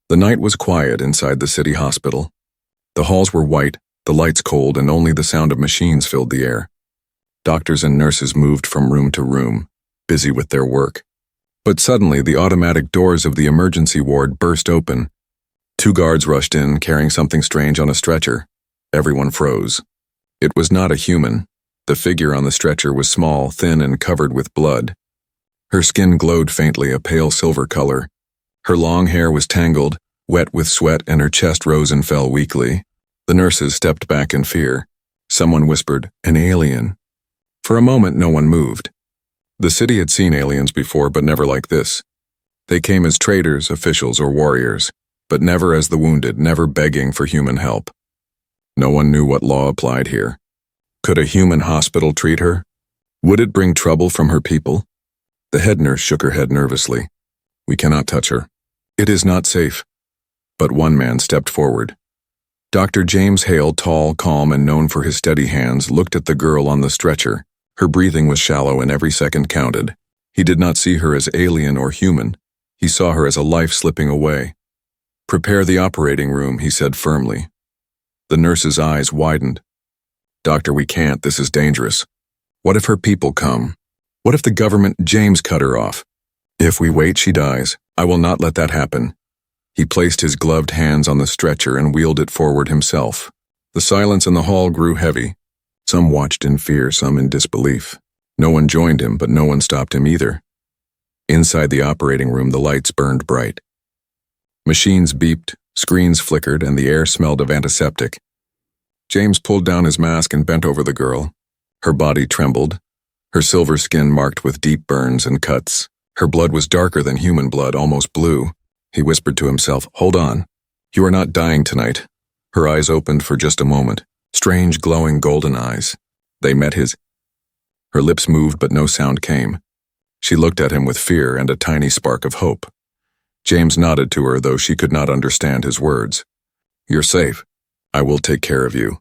The night was quiet inside the city hospital. The halls were white, the lights cold, and only the sound of machines filled the air. Doctors and nurses moved from room to room, busy with their work. But suddenly, the automatic doors of the emergency ward burst open. 2 guards rushed in, carrying something strange on a stretcher. Everyone froze. It was not a human. The figure on the stretcher was small, thin, and covered with blood. Her skin glowed faintly, a pale silver color. Her long hair was tangled, wet with sweat, and her chest rose and fell weakly. The nurses stepped back in fear. Someone whispered, "An alien." For a moment, no one moved. The city had seen aliens before, but never like this. They came as traders, officials, or warriors, but never as the wounded, never begging for human help. No one knew what law applied here. Could a human hospital treat her? Would it bring trouble from her people? The head nurse shook her head nervously. "We cannot touch her. It is not safe." But one man stepped forward. Dr. James Hale, tall, calm, and known for his steady hands, looked at the girl on the stretcher. Her breathing was shallow and every second counted. He did not see her as alien or human. He saw her as a life slipping away. "Prepare the operating room," he said firmly. The nurse's eyes widened. "Doctor, we can't. This is dangerous. What if her people come? What if the government James cut her off? If we wait, she dies. I will not let that happen." He placed his gloved hands on the stretcher and wheeled it forward himself. The silence in the hall grew heavy. Some watched in fear, some in disbelief. No one joined him, but no one stopped him either. Inside the operating room, the lights burned bright. Machines beeped, screens flickered, and the air smelled of antiseptic. James pulled down his mask and bent over the girl. Her body trembled, her silver skin marked with deep burns and cuts. Her blood was darker than human blood, almost blue. He whispered to himself, "Hold on. You are not dying tonight." Her eyes opened for just a moment. Strange, glowing golden eyes. They met his. Her lips moved, but no sound came. She looked at him with fear and a tiny spark of hope. James nodded to her, though she could not understand his words. "You're safe. I will take care of you."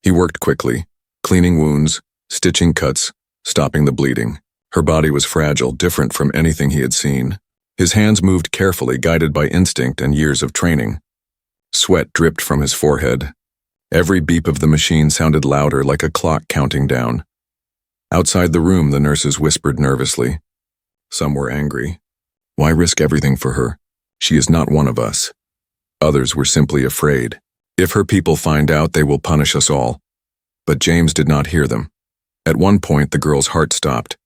He worked quickly, cleaning wounds, stitching cuts, stopping the bleeding. Her body was fragile, different from anything he had seen. His hands moved carefully, guided by instinct and years of training. Sweat dripped from his forehead. Every beep of the machine sounded louder, like a clock counting down. Outside the room, the nurses whispered nervously. Some were angry. Why risk everything for her? She is not one of us. Others were simply afraid. If her people find out, they will punish us all. But James did not hear them. At one point, the girl's heart stopped.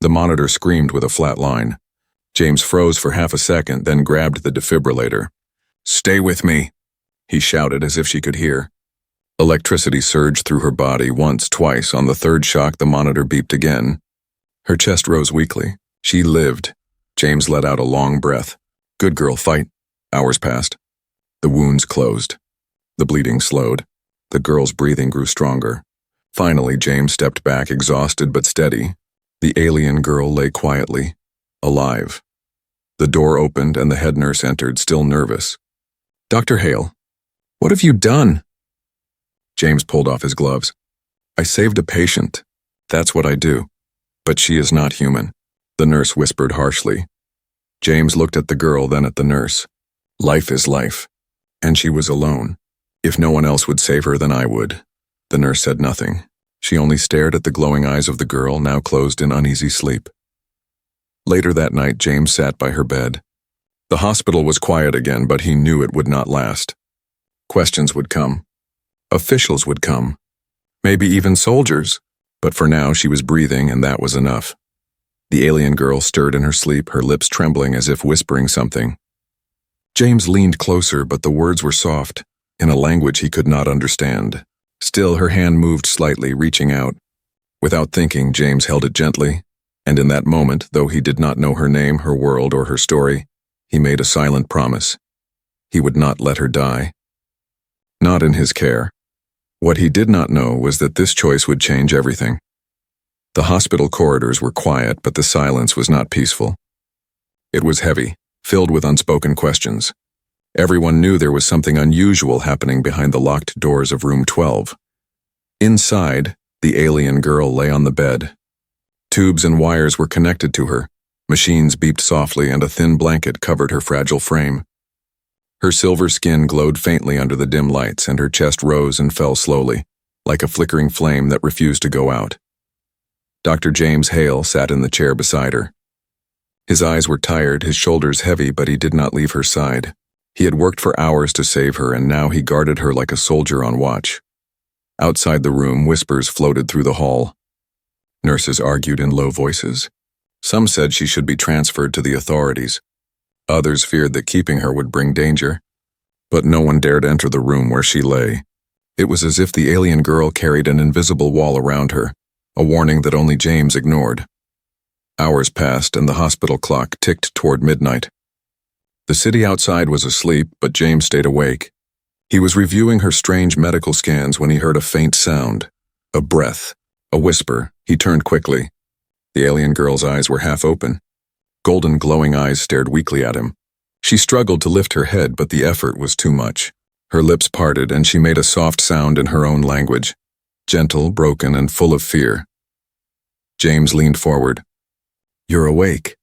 The monitor screamed with a flat line. James froze for half a second, then grabbed the defibrillator. "Stay with me," he shouted as if she could hear. Electricity surged through her body once, twice. On the third shock, the monitor beeped again. Her chest rose weakly. She lived. James let out a long breath. "Good girl, fight." Hours passed. The wounds closed. The bleeding slowed. The girl's breathing grew stronger. Finally, James stepped back, exhausted but steady. The alien girl lay quietly, alive. The door opened and the head nurse entered, still nervous. "Dr. Hale, what have you done?" James pulled off his gloves. "I saved a patient. That's what I do. But she is not human," the nurse whispered harshly. James looked at the girl, then at the nurse. Life is life. And she was alone. If no one else would save her, then I would. The nurse said nothing. She only stared at the glowing eyes of the girl, now closed in uneasy sleep. Later that night, James sat by her bed. The hospital was quiet again, but he knew it would not last. Questions would come. Officials would come. Maybe even soldiers. But for now, she was breathing, and that was enough. The alien girl stirred in her sleep, her lips trembling as if whispering something. James leaned closer, but the words were soft, in a language he could not understand. Still, her hand moved slightly, reaching out. Without thinking, James held it gently, and in that moment, though he did not know her name, her world, or her story, he made a silent promise. He would not let her die. Not in his care. What he did not know was that this choice would change everything. The hospital corridors were quiet, but the silence was not peaceful. It was heavy, filled with unspoken questions. Everyone knew there was something unusual happening behind the locked doors of room 12. Inside, the alien girl lay on the bed. Tubes and wires were connected to her. Machines beeped softly, and a thin blanket covered her fragile frame. Her silver skin glowed faintly under the dim lights, and her chest rose and fell slowly, like a flickering flame that refused to go out. Dr. James Hale sat in the chair beside her. His eyes were tired, his shoulders heavy, but he did not leave her side. He had worked for hours to save her, and now he guarded her like a soldier on watch. Outside the room, whispers floated through the hall. Nurses argued in low voices. Some said she should be transferred to the authorities. Others feared that keeping her would bring danger. But no one dared enter the room where she lay. It was as if the alien girl carried an invisible wall around her, a warning that only James ignored. Hours passed, and the hospital clock ticked toward midnight. The city outside was asleep, but James stayed awake. He was reviewing her strange medical scans when he heard a faint sound. A breath. A whisper. He turned quickly. The alien girl's eyes were half open. Golden glowing eyes stared weakly at him. She struggled to lift her head, but the effort was too much. Her lips parted, and she made a soft sound in her own language. Gentle, broken, and full of fear. James leaned forward. "You're awake."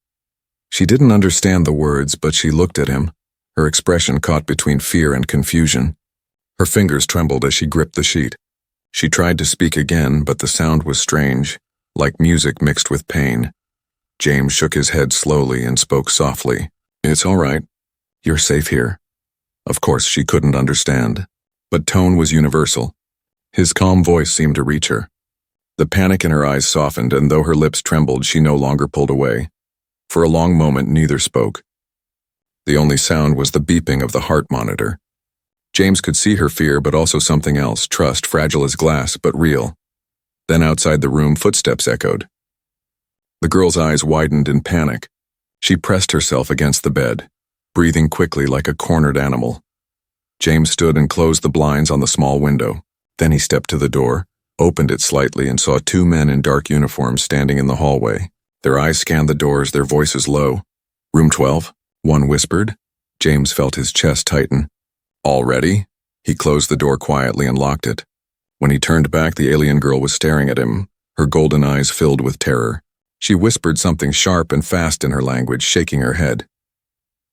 She didn't understand the words, but she looked at him, her expression caught between fear and confusion. Her fingers trembled as she gripped the sheet. She tried to speak again, but the sound was strange, like music mixed with pain. James shook his head slowly and spoke softly. "It's all right. You're safe here." Of course, she couldn't understand, but tone was universal. His calm voice seemed to reach her. The panic in her eyes softened, and though her lips trembled, she no longer pulled away. For a long moment, neither spoke. The only sound was the beeping of the heart monitor. James could see her fear, but also something else, trust, fragile as glass, but real. Then outside the room, footsteps echoed. The girl's eyes widened in panic. She pressed herself against the bed, breathing quickly like a cornered animal. James stood and closed the blinds on the small window. Then he stepped to the door, opened it slightly, and saw two men in dark uniforms standing in the hallway. Their eyes scanned the doors, their voices low. "Room 12, one whispered. James felt his chest tighten. "All ready?" He closed the door quietly and locked it. When he turned back, the alien girl was staring at him, her golden eyes filled with terror. She whispered something sharp and fast in her language, shaking her head.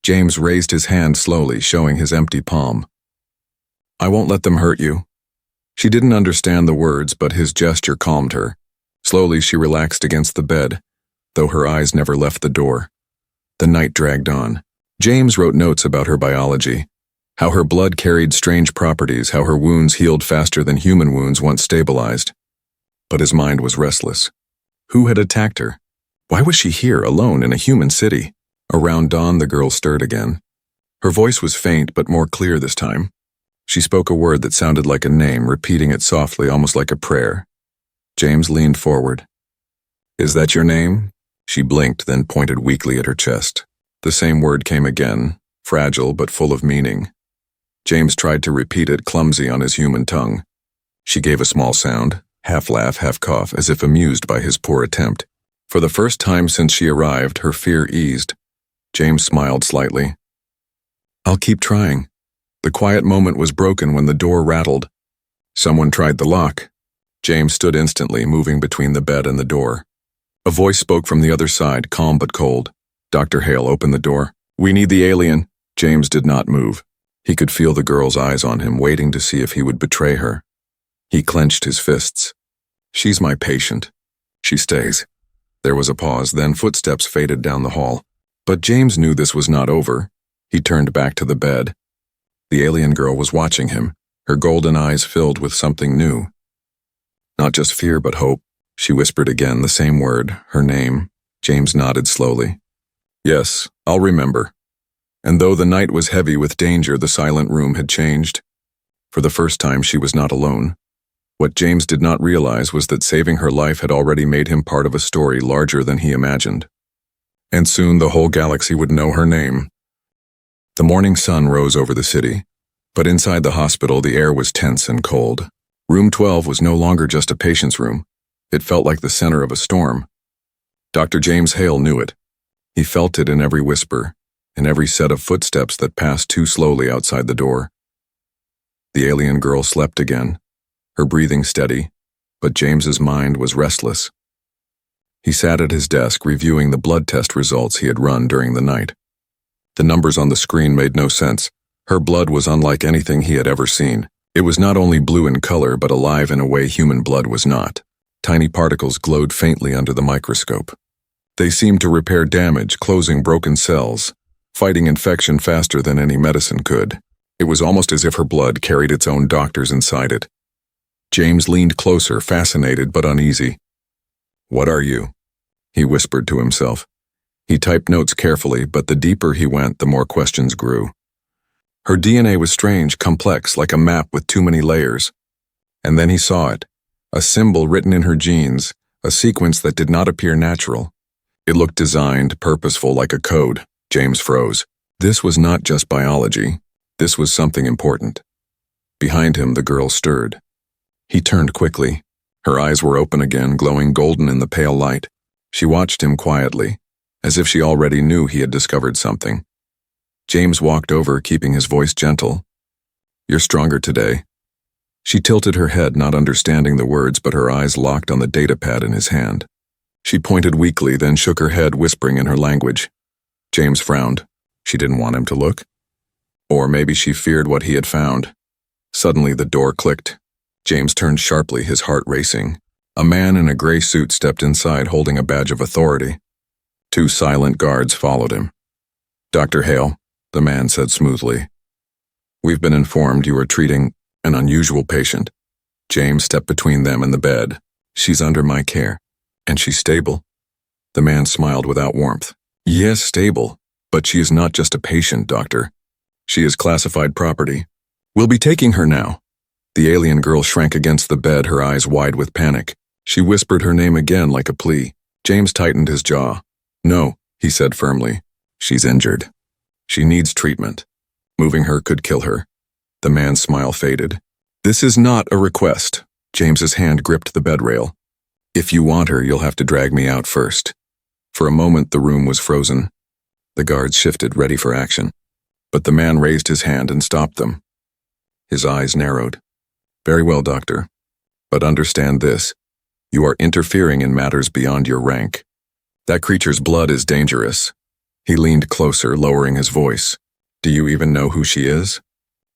James raised his hand slowly, showing his empty palm. "I won't let them hurt you." She didn't understand the words, but his gesture calmed her. Slowly she relaxed against the bed, though her eyes never left the door. The night dragged on. James wrote notes about her biology, how her blood carried strange properties, how her wounds healed faster than human wounds once stabilized. But his mind was restless. Who had attacked her? Why was she here, alone in a human city? Around dawn, the girl stirred again. Her voice was faint, but more clear this time. She spoke a word that sounded like a name, repeating it softly, almost like a prayer. James leaned forward. "Is that your name?" She blinked, then pointed weakly at her chest. The same word came again, fragile but full of meaning. James tried to repeat it, clumsy on his human tongue. She gave a small sound, half laugh, half cough, as if amused by his poor attempt. For the first time since she arrived, her fear eased. James smiled slightly. "I'll keep trying." The quiet moment was broken when the door rattled. Someone tried the lock. James stood instantly, moving between the bed and the door. A voice spoke from the other side, calm but cold. Dr. Hale opened the door. "We need the alien." James did not move. He could feel the girl's eyes on him, waiting to see if he would betray her. He clenched his fists. "She's my patient. She stays." There was a pause, then footsteps faded down the hall. But James knew this was not over. He turned back to the bed. The alien girl was watching him, her golden eyes filled with something new. Not just fear, but hope. She whispered again, the same word, her name. James nodded slowly. "Yes, I'll remember." And though the night was heavy with danger, the silent room had changed. For the first time, she was not alone. What James did not realize was that saving her life had already made him part of a story larger than he imagined. And soon the whole galaxy would know her name. The morning sun rose over the city, but inside the hospital the air was tense and cold. Room 12 was no longer just a patient's room. It felt like the center of a storm. Dr. James Hale knew it. He felt it in every whisper, in every set of footsteps that passed too slowly outside the door. The alien girl slept again, her breathing steady, but James's mind was restless. He sat at his desk reviewing the blood test results he had run during the night. The numbers on the screen made no sense. Her blood was unlike anything he had ever seen. It was not only blue in color but alive in a way human blood was not. Tiny particles glowed faintly under the microscope. They seemed to repair damage, closing broken cells, fighting infection faster than any medicine could. It was almost as if her blood carried its own doctors inside it. James leaned closer, fascinated but uneasy. "What are you?" he whispered to himself. He typed notes carefully, but the deeper he went, the more questions grew. Her DNA was strange, complex, like a map with too many layers. And then he saw it, a symbol written in her genes, a sequence that did not appear natural. It looked designed, purposeful, like a code. James froze. This was not just biology. This was something important. Behind him, the girl stirred. He turned quickly. Her eyes were open again, glowing golden in the pale light. She watched him quietly, as if she already knew he had discovered something. James walked over, keeping his voice gentle. "You're stronger today." She tilted her head, not understanding the words, but her eyes locked on the datapad in his hand. She pointed weakly, then shook her head, whispering in her language. James frowned. She didn't want him to look. Or maybe she feared what he had found. Suddenly the door clicked. James turned sharply, his heart racing. A man in a gray suit stepped inside, holding a badge of authority. 2 silent guards followed him. "Dr. Hale," the man said smoothly. "We've been informed you are treating an unusual patient." James stepped between them and the bed. "She's under my care. And she's stable?" The man smiled without warmth. "Yes, stable. But she is not just a patient, doctor. She is classified property. We'll be taking her now." The alien girl shrank against the bed, her eyes wide with panic. She whispered her name again like a plea. James tightened his jaw. "No," he said firmly. "She's injured. She needs treatment. Moving her could kill her." The man's smile faded. "This is not a request." James's hand gripped the bed rail. "If you want her, you'll have to drag me out first." For a moment, the room was frozen. The guards shifted, ready for action. But the man raised his hand and stopped them. His eyes narrowed. "Very well, doctor. But understand this. You are interfering in matters beyond your rank. That creature's blood is dangerous." He leaned closer, lowering his voice. "Do you even know who she is?"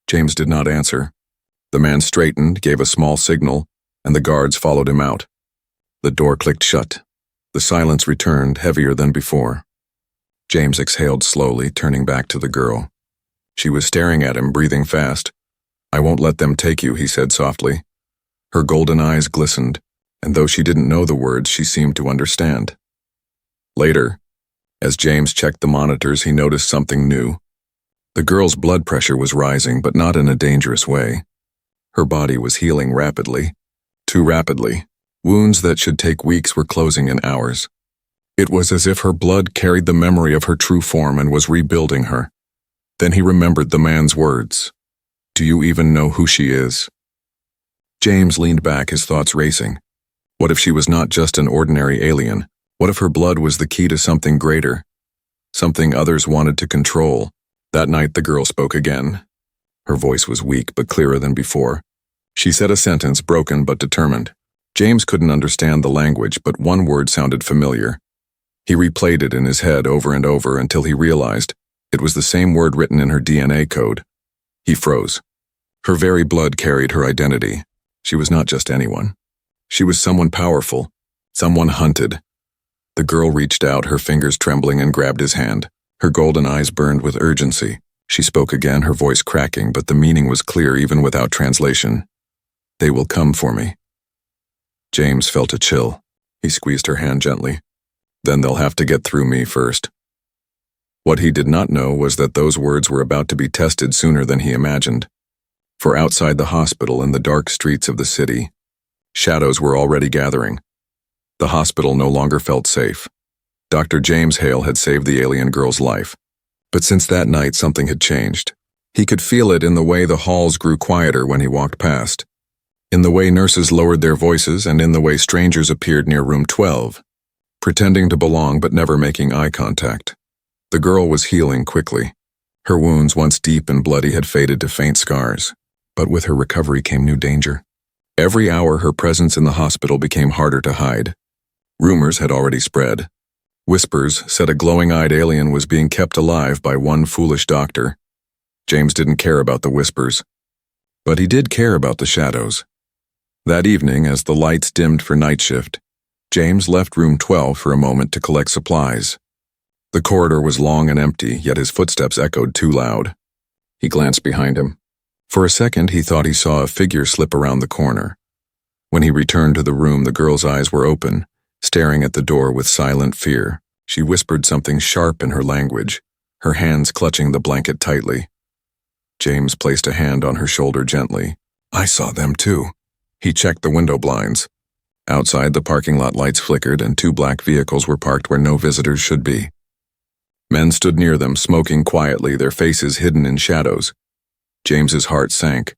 James did not answer. The man straightened, gave a small signal, and the guards followed him out. The door clicked shut. The silence returned, heavier than before. James exhaled slowly, turning back to the girl. She was staring at him, breathing fast. "I won't let them take you," he said softly. Her golden eyes glistened, and though she didn't know the words, she seemed to understand. Later, as James checked the monitors, he noticed something new. The girl's blood pressure was rising, but not in a dangerous way. Her body was healing rapidly. Too rapidly. Wounds that should take weeks were closing in hours. It was as if her blood carried the memory of her true form and was rebuilding her. Then he remembered the man's words. "Do you even know who she is?" James leaned back, his thoughts racing. What if she was not just an ordinary alien? What if her blood was the key to something greater? Something others wanted to control? That night the girl spoke again. Her voice was weak but clearer than before. She said a sentence, broken but determined. James couldn't understand the language, but one word sounded familiar. He replayed it in his head over and over until he realized it was the same word written in her DNA code. He froze. Her very blood carried her identity. She was not just anyone. She was someone powerful, someone hunted. The girl reached out, her fingers trembling, and grabbed his hand. Her golden eyes burned with urgency. She spoke again, her voice cracking, but the meaning was clear even without translation. "They will come for me." James felt a chill. He squeezed her hand gently. "Then they'll have to get through me first." What he did not know was that those words were about to be tested sooner than he imagined. For outside the hospital, in the dark streets of the city, shadows were already gathering. The hospital no longer felt safe. Dr. James Hale had saved the alien girl's life. But since that night, something had changed. He could feel it in the way the halls grew quieter when he walked past, in the way nurses lowered their voices, and in the way strangers appeared near room 12, pretending to belong but never making eye contact. The girl was healing quickly. Her wounds, once deep and bloody, had faded to faint scars. But with her recovery came new danger. Every hour, her presence in the hospital became harder to hide. Rumors had already spread. Whispers said a glowing-eyed alien was being kept alive by one foolish doctor. James didn't care about the whispers, but he did care about the shadows. That evening, as the lights dimmed for night shift, James left room 12 for a moment to collect supplies. The corridor was long and empty, yet his footsteps echoed too loud. He glanced behind him. For a second, he thought he saw a figure slip around the corner. When he returned to the room, the girl's eyes were open, staring at the door with silent fear. She whispered something sharp in her language, her hands clutching the blanket tightly. James placed a hand on her shoulder gently. "I saw them too." He checked the window blinds. Outside, the parking lot lights flickered and 2 black vehicles were parked where no visitors should be. Men stood near them, smoking quietly, their faces hidden in shadows. James's heart sank.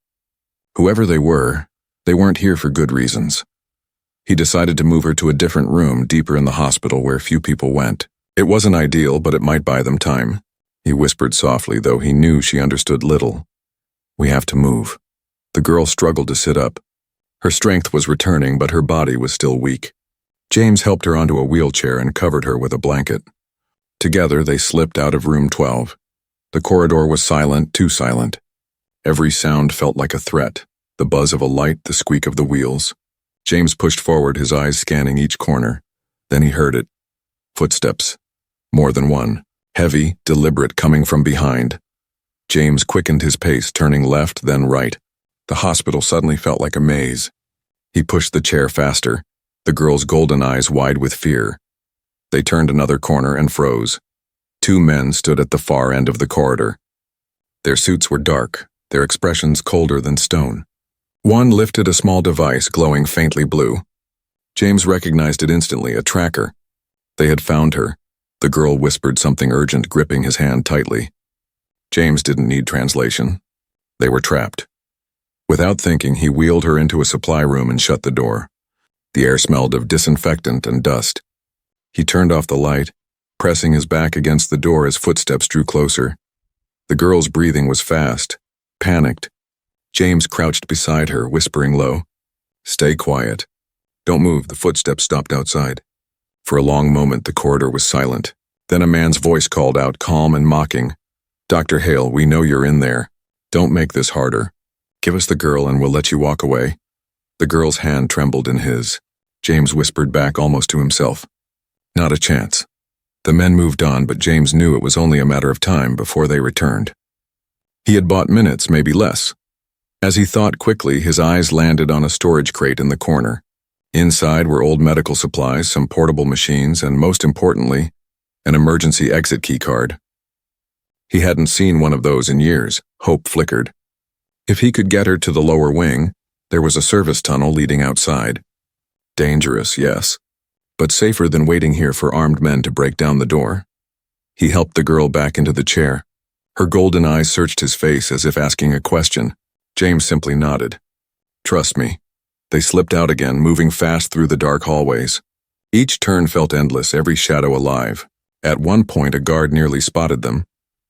Whoever they weren't here for good reasons. He decided to move her to a different room, deeper in the hospital where few people went. It wasn't ideal, but it might buy them time. He whispered softly, though he knew she understood little. "We have to move." The girl struggled to sit up. Her strength was returning, but her body was still weak. James helped her onto a wheelchair and covered her with a blanket. Together, they slipped out of room 12. The corridor was silent, too silent. Every sound felt like a threat, the buzz of a light, the squeak of the wheels. James pushed forward, his eyes scanning each corner. Then he heard it. Footsteps. More than one. Heavy, deliberate, coming from behind. James quickened his pace, turning left, then right. The hospital suddenly felt like a maze. He pushed the chair faster, the girl's golden eyes wide with fear. They turned another corner and froze. 2 men stood at the far end of the corridor. Their suits were dark, their expressions colder than stone. One lifted a small device glowing faintly blue. James recognized it instantly, a tracker. They had found her. The girl whispered something urgent, gripping his hand tightly. James didn't need translation. They were trapped. Without thinking, he wheeled her into a supply room and shut the door. The air smelled of disinfectant and dust. He turned off the light, pressing his back against the door as footsteps drew closer. The girl's breathing was fast, panicked. James crouched beside her, whispering low, "Stay quiet. Don't move." The footsteps stopped outside. For a long moment, the corridor was silent. Then a man's voice called out, calm and mocking, "Dr. Hale, we know you're in there. Don't make this harder. Give us the girl and we'll let you walk away." The girl's hand trembled in his. James whispered back almost to himself, "Not a chance." The men moved on, but James knew it was only a matter of time before they returned. He had bought minutes, maybe less. As he thought quickly, his eyes landed on a storage crate in the corner. Inside were old medical supplies, some portable machines, and most importantly, an emergency exit key card. He hadn't seen one of those in years. Hope flickered. If he could get her to the lower wing, there was a service tunnel leading outside. Dangerous, yes, but safer than waiting here for armed men to break down the door. He helped the girl back into the chair. Her golden eyes searched his face as if asking a question. James simply nodded. "Trust me." They slipped out again, moving fast through the dark hallways. Each turn felt endless, every shadow alive. At one point, a guard nearly spotted them,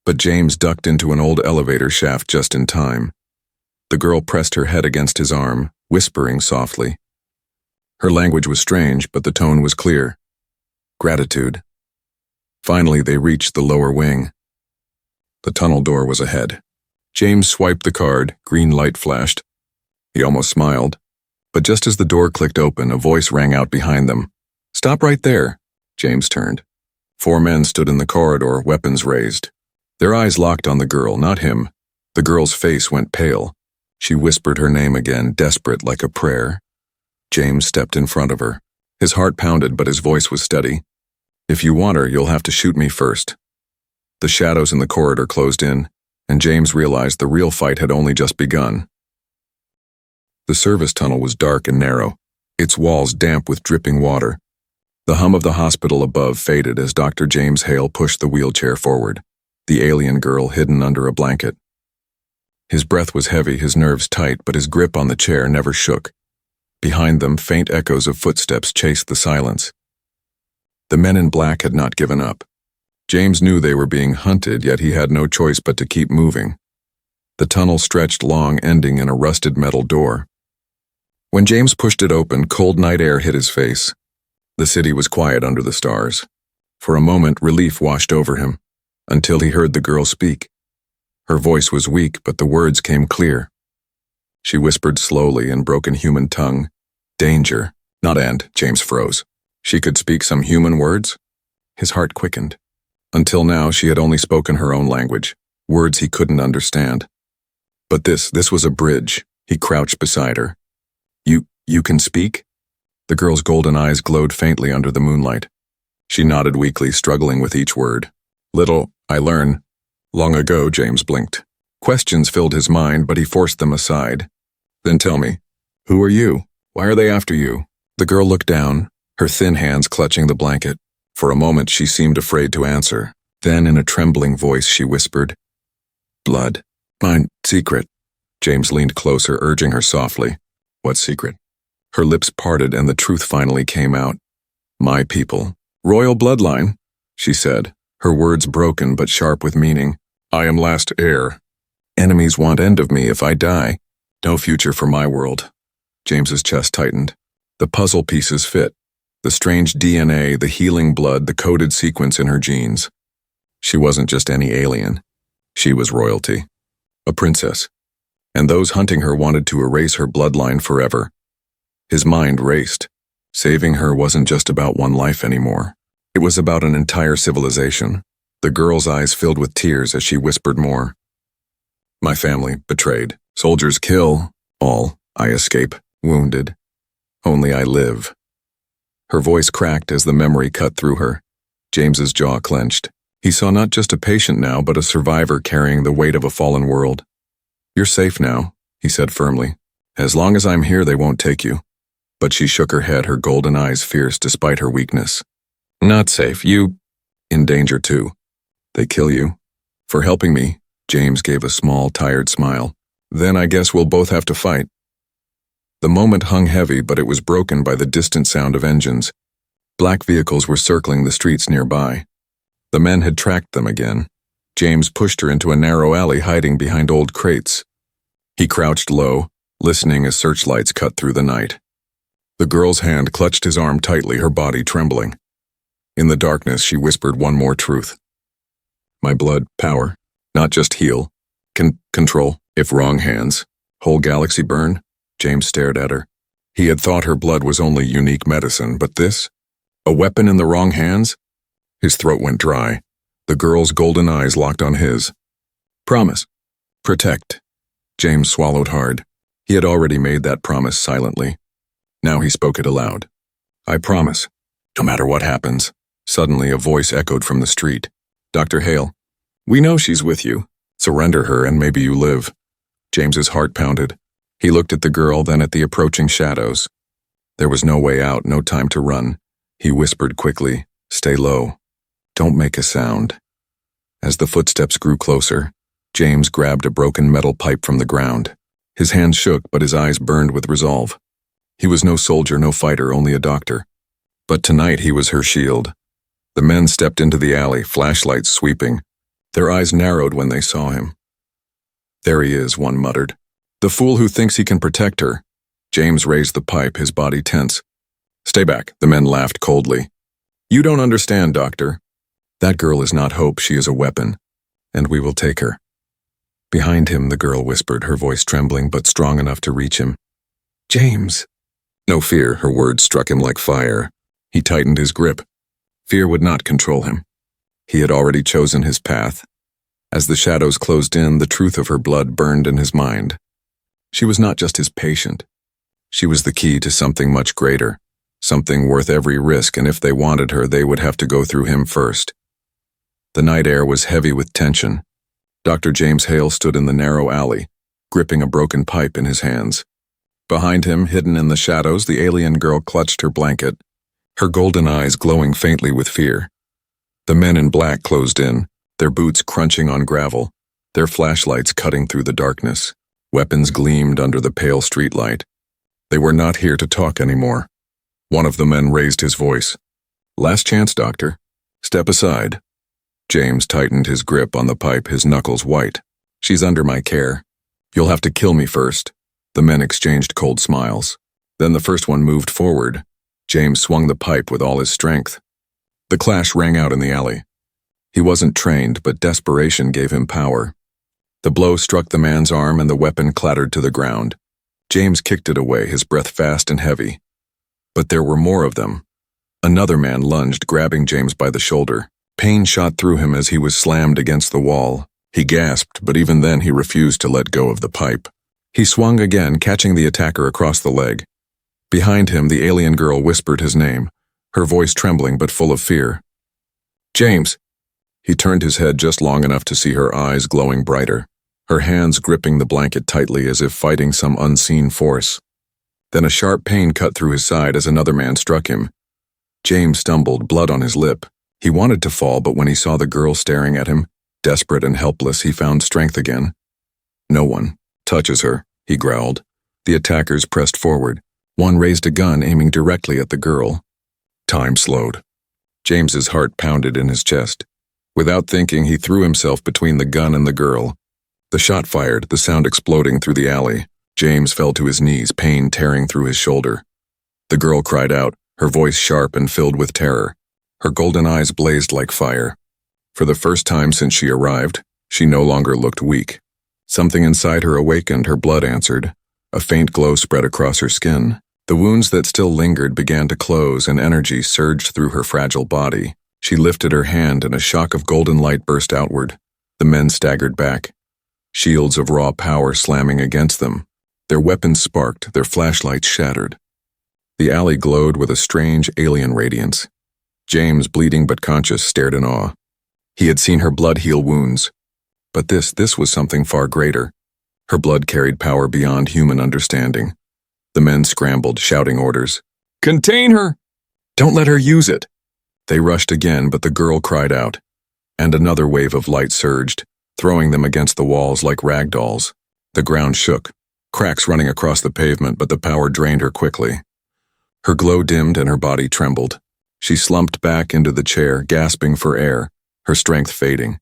but James ducked into an old elevator shaft just in time. The girl pressed her head against his arm, whispering softly. Her language was strange, but the tone was clear. Gratitude. Finally, they reached the lower wing. The tunnel door was ahead. James swiped the card, green light flashed. He almost smiled. But just as the door clicked open, a voice rang out behind them. "Stop right there." James turned. 4 men stood in the corridor, weapons raised. Their eyes locked on the girl, not him. The girl's face went pale. She whispered her name again, desperate like a prayer. James stepped in front of her. His heart pounded, but his voice was steady. "If you want her, you'll have to shoot me first." The shadows in the corridor closed in, and James realized the real fight had only just begun. The service tunnel was dark and narrow, its walls damp with dripping water. The hum of the hospital above faded as Dr. James Hale pushed the wheelchair forward, the alien girl hidden under a blanket. His breath was heavy, his nerves tight, but his grip on the chair never shook. Behind them, faint echoes of footsteps chased the silence. The men in black had not given up. James knew they were being hunted, yet he had no choice but to keep moving. The tunnel stretched long, ending in a rusted metal door. When James pushed it open, cold night air hit his face. The city was quiet under the stars. For a moment, relief washed over him, until he heard the girl speak. Her voice was weak, but the words came clear. She whispered slowly in broken human tongue, "Danger, not end." James froze. She could speak some human words? His heart quickened. Until now, she had only spoken her own language, words he couldn't understand. But this was a bridge. He crouched beside her. You can speak?" The girl's golden eyes glowed faintly under the moonlight. She nodded weakly, struggling with each word. "Little, I learn." Long ago, James blinked. Questions filled his mind, but he forced them aside. "Then tell me, who are you? Why are they after you?" The girl looked down, her thin hands clutching the blanket. For a moment, she seemed afraid to answer. Then, in a trembling voice, she whispered, "Blood. Mine, secret." James leaned closer, urging her softly. "What secret?" Her lips parted and the truth finally came out. "My people. Royal bloodline," she said, her words broken but sharp with meaning. "I am last heir. Enemies want end of me if I die. No future for my world." James's chest tightened. The puzzle pieces fit. The strange DNA, the healing blood, the coded sequence in her genes. She wasn't just any alien. She was royalty. A princess. And those hunting her wanted to erase her bloodline forever. His mind raced. Saving her wasn't just about one life anymore. It was about an entire civilization. The girl's eyes filled with tears as she whispered more. "My family, betrayed. Soldiers kill. All. I escape. Wounded. Only I live." Her voice cracked as the memory cut through her. James's jaw clenched. He saw not just a patient now, but a survivor carrying the weight of a fallen world. "You're safe now," he said firmly. "As long as I'm here, they won't take you." But she shook her head, her golden eyes fierce despite her weakness. "Not safe. You in danger too. They kill you. For helping me." James gave a small, tired smile. "Then I guess we'll both have to fight." The moment hung heavy, but it was broken by the distant sound of engines. Black vehicles were circling the streets nearby. The men had tracked them again. James pushed her into a narrow alley hiding behind old crates. He crouched low, listening as searchlights cut through the night. The girl's hand clutched his arm tightly, her body trembling. In the darkness, she whispered one more truth. "My blood, power, not just heal, can control. If wrong hands, whole galaxy burn." James stared at her. He had thought her blood was only unique medicine, but this? A weapon in the wrong hands? His throat went dry. The girl's golden eyes locked on his. "Promise. Protect." James swallowed hard. He had already made that promise silently. Now he spoke it aloud. "I promise. No matter what happens." Suddenly a voice echoed from the street. "Dr. Hale, we know she's with you. Surrender her and maybe you live." James's heart pounded. He looked at the girl, then at the approaching shadows. There was no way out, no time to run. He whispered quickly, "Stay low. Don't make a sound." As the footsteps grew closer, James grabbed a broken metal pipe from the ground. His hands shook, but his eyes burned with resolve. He was no soldier, no fighter, only a doctor. But tonight he was her shield. The men stepped into the alley, flashlights sweeping. Their eyes narrowed when they saw him. "There he is," one muttered. "The fool who thinks he can protect her." James raised the pipe, his body tense. "Stay back," the men laughed coldly. "You don't understand, Doctor. That girl is not hope, she is a weapon, and we will take her." Behind him, the girl whispered, her voice trembling but strong enough to reach him. "James." No fear, her words struck him like fire. He tightened his grip. Fear would not control him. He had already chosen his path. As the shadows closed in, the truth of her blood burned in his mind. She was not just his patient. She was the key to something much greater, something worth every risk, and if they wanted her, they would have to go through him first. The night air was heavy with tension. Dr. James Hale stood in the narrow alley, gripping a broken pipe in his hands. Behind him, hidden in the shadows, the alien girl clutched her blanket, her golden eyes glowing faintly with fear. The men in black closed in, their boots crunching on gravel, their flashlights cutting through the darkness. Weapons gleamed under the pale streetlight. They were not here to talk anymore. One of the men raised his voice. "Last chance, Doctor. Step aside." James tightened his grip on the pipe, his knuckles white. "She's under my care. You'll have to kill me first." The men exchanged cold smiles. Then the first one moved forward. James swung the pipe with all his strength. The clash rang out in the alley. He wasn't trained, but desperation gave him power. The blow struck the man's arm and the weapon clattered to the ground. James kicked it away, his breath fast and heavy. But there were more of them. Another man lunged, grabbing James by the shoulder. Pain shot through him as he was slammed against the wall. He gasped, but even then he refused to let go of the pipe. He swung again, catching the attacker across the leg. Behind him, the alien girl whispered his name, her voice trembling but full of fear. "James!" He turned his head just long enough to see her eyes glowing brighter, her hands gripping the blanket tightly as if fighting some unseen force. Then a sharp pain cut through his side as another man struck him. James stumbled, blood on his lip. He wanted to fall, but when he saw the girl staring at him, desperate and helpless, he found strength again. "No one touches her," he growled. The attackers pressed forward. One raised a gun, aiming directly at the girl. Time slowed. James's heart pounded in his chest. Without thinking, he threw himself between the gun and the girl. The shot fired, the sound exploding through the alley. James fell to his knees, pain tearing through his shoulder. The girl cried out, her voice sharp and filled with terror. Her golden eyes blazed like fire. For the first time since she arrived, she no longer looked weak. Something inside her awakened, her blood answered. A faint glow spread across her skin. The wounds that still lingered began to close, and energy surged through her fragile body. She lifted her hand, and a shock of golden light burst outward. The men staggered back, shields of raw power slamming against them. Their weapons sparked, their flashlights shattered. The alley glowed with a strange alien radiance. James, bleeding but conscious, stared in awe. He had seen her blood heal wounds. But this was something far greater. Her blood carried power beyond human understanding. The men scrambled, shouting orders. "Contain her! Don't let her use it!" They rushed again, but the girl cried out. And another wave of light surged, throwing them against the walls like rag dolls. The ground shook, cracks running across the pavement, but the power drained her quickly. Her glow dimmed and her body trembled. She slumped back into the chair, gasping for air, her strength fading.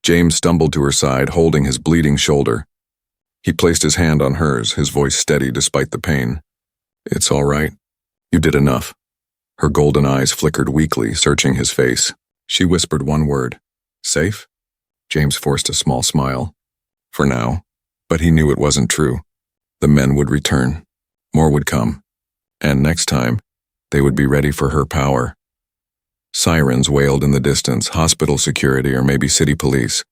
James stumbled to her side, holding his bleeding shoulder. He placed his hand on hers, his voice steady despite the pain. "It's all right. You did enough." Her golden eyes flickered weakly, searching his face. She whispered one word. "Safe?" James forced a small smile. For now. But he knew it wasn't true. The men would return. More would come. And next time, they would be ready for her power. Sirens wailed in the distance, hospital security or maybe city police.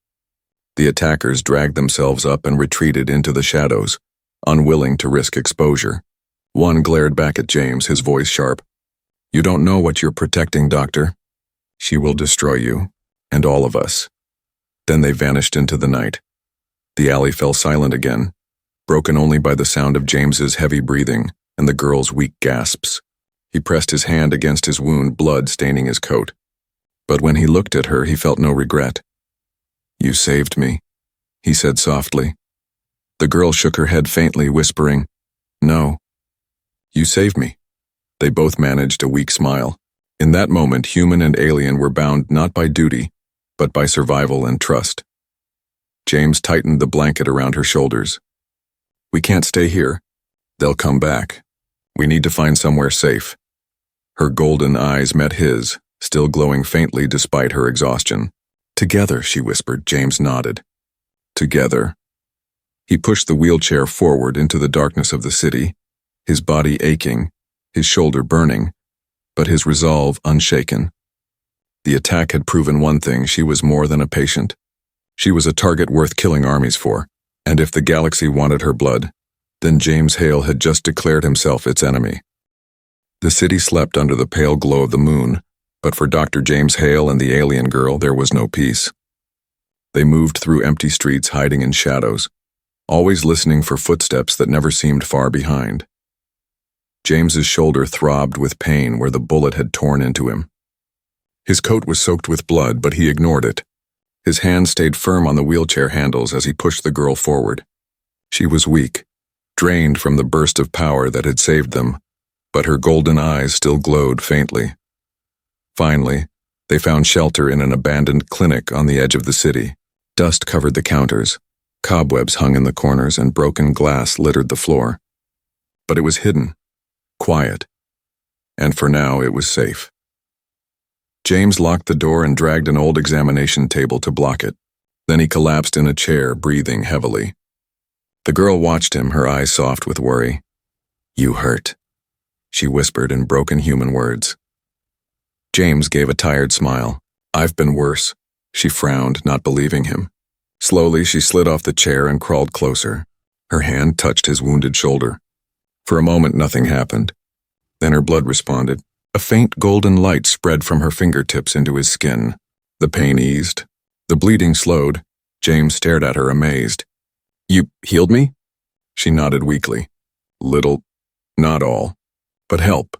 The attackers dragged themselves up and retreated into the shadows, unwilling to risk exposure. One glared back at James, his voice sharp. "You don't know what you're protecting, Doctor. She will destroy you, and all of us." Then they vanished into the night. The alley fell silent again, broken only by the sound of James's heavy breathing and the girl's weak gasps. He pressed his hand against his wound, blood staining his coat. But when he looked at her, he felt no regret. "You saved me," he said softly. The girl shook her head faintly, whispering, "No. You saved me." They both managed a weak smile. In that moment, human and alien were bound not by duty, but by survival and trust. James tightened the blanket around her shoulders. "We can't stay here. They'll come back. We need to find somewhere safe." Her golden eyes met his, still glowing faintly despite her exhaustion. "Together," she whispered. James nodded. "Together." He pushed the wheelchair forward into the darkness of the city, his body aching, his shoulder burning, but his resolve unshaken. The attack had proven one thing: she was more than a patient. She was a target worth killing armies for, and if the galaxy wanted her blood, then James Hale had just declared himself its enemy. The city slept under the pale glow of the moon, but for Dr. James Hale and the alien girl there was no peace. They moved through empty streets, hiding in shadows, always listening for footsteps that never seemed far behind. James's shoulder throbbed with pain where the bullet had torn into him. His coat was soaked with blood, but he ignored it. His hand stayed firm on the wheelchair handles as he pushed the girl forward. She was weak, drained from the burst of power that had saved them, but her golden eyes still glowed faintly. Finally, they found shelter in an abandoned clinic on the edge of the city. Dust covered the counters, cobwebs hung in the corners, and broken glass littered the floor. But it was hidden, quiet, and for now it was safe. James locked the door and dragged an old examination table to block it. Then he collapsed in a chair, breathing heavily. The girl watched him, her eyes soft with worry. "You hurt," she whispered in broken human words. James gave a tired smile. "I've been worse." She frowned, not believing him. Slowly, she slid off the chair and crawled closer. Her hand touched his wounded shoulder. For a moment, nothing happened. Then her blood responded. A faint golden light spread from her fingertips into his skin. The pain eased. The bleeding slowed. James stared at her, amazed. "You healed me?" She nodded weakly. "Little, not all. But help."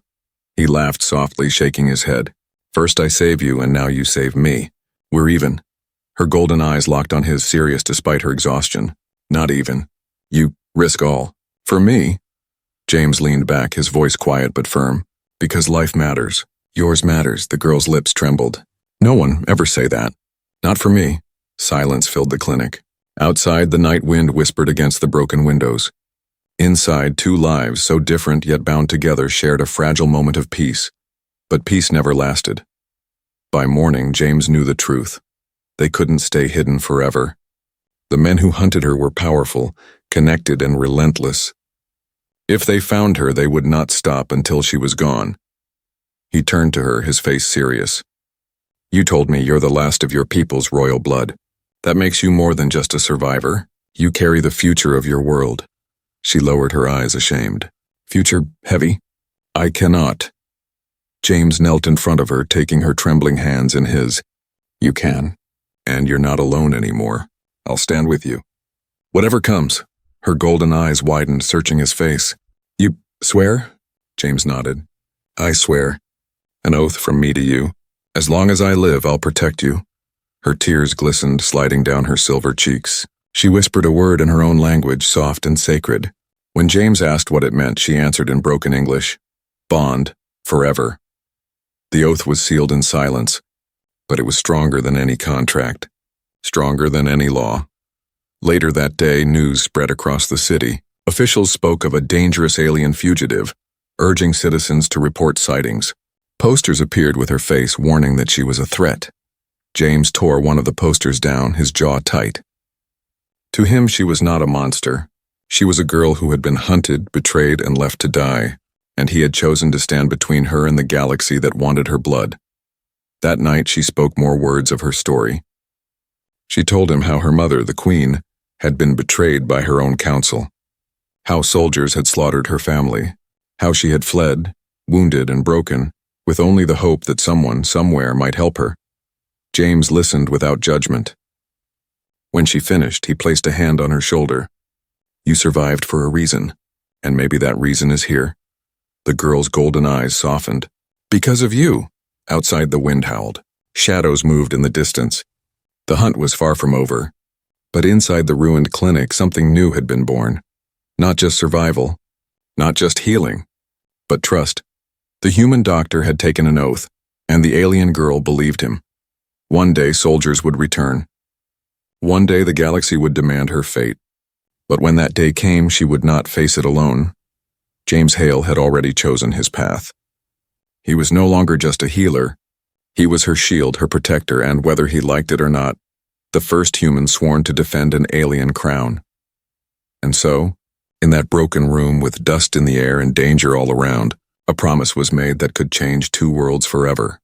He laughed softly, shaking his head. "First I save you, and now you save me. We're even." Her golden eyes locked on his, serious despite her exhaustion. "Not even. You risk all. For me?" James leaned back, his voice quiet but firm. "Because life matters. Yours matters." The girl's lips trembled. "No one ever say that. Not for me." Silence filled the clinic. Outside, the night wind whispered against the broken windows. Inside, two lives, so different yet bound together, shared a fragile moment of peace. But peace never lasted. By morning, James knew the truth. They couldn't stay hidden forever. The men who hunted her were powerful, connected, and relentless. If they found her, they would not stop until she was gone. He turned to her, his face serious. "You told me you're the last of your people's royal blood. That makes you more than just a survivor. You carry the future of your world." She lowered her eyes, ashamed. "Future heavy? I cannot." James knelt in front of her, taking her trembling hands in his. "You can. And you're not alone anymore. I'll stand with you. Whatever comes." Her golden eyes widened, searching his face. "You swear?" James nodded. "I swear. An oath from me to you. As long as I live, I'll protect you." Her tears glistened, sliding down her silver cheeks. She whispered a word in her own language, soft and sacred. When James asked what it meant, she answered in broken English. "Bond. Forever." The oath was sealed in silence, but it was stronger than any contract, stronger than any law. Later that day, news spread across the city. Officials spoke of a dangerous alien fugitive, urging citizens to report sightings. Posters appeared with her face, warning that she was a threat. James tore one of the posters down, his jaw tight. To him, she was not a monster. She was a girl who had been hunted, betrayed, and left to die, and he had chosen to stand between her and the galaxy that wanted her blood. That night, she spoke more words of her story. She told him how her mother, the Queen, had been betrayed by her own council, how soldiers had slaughtered her family, how she had fled, wounded and broken, with only the hope that someone, somewhere, might help her. James listened without judgment. When she finished, he placed a hand on her shoulder. "You survived for a reason, and maybe that reason is here." The girl's golden eyes softened. "Because of you." Outside, the wind howled. Shadows moved in the distance. The hunt was far from over. But inside the ruined clinic, something new had been born. Not just survival, not just healing, but trust. The human doctor had taken an oath, and the alien girl believed him. One day, soldiers would return. One day, the galaxy would demand her fate. But when that day came, she would not face it alone. James Hale had already chosen his path. He was no longer just a healer. He was her shield, her protector, and whether he liked it or not, the first human sworn to defend an alien crown. And so, in that broken room with dust in the air and danger all around, a promise was made that could change two worlds forever.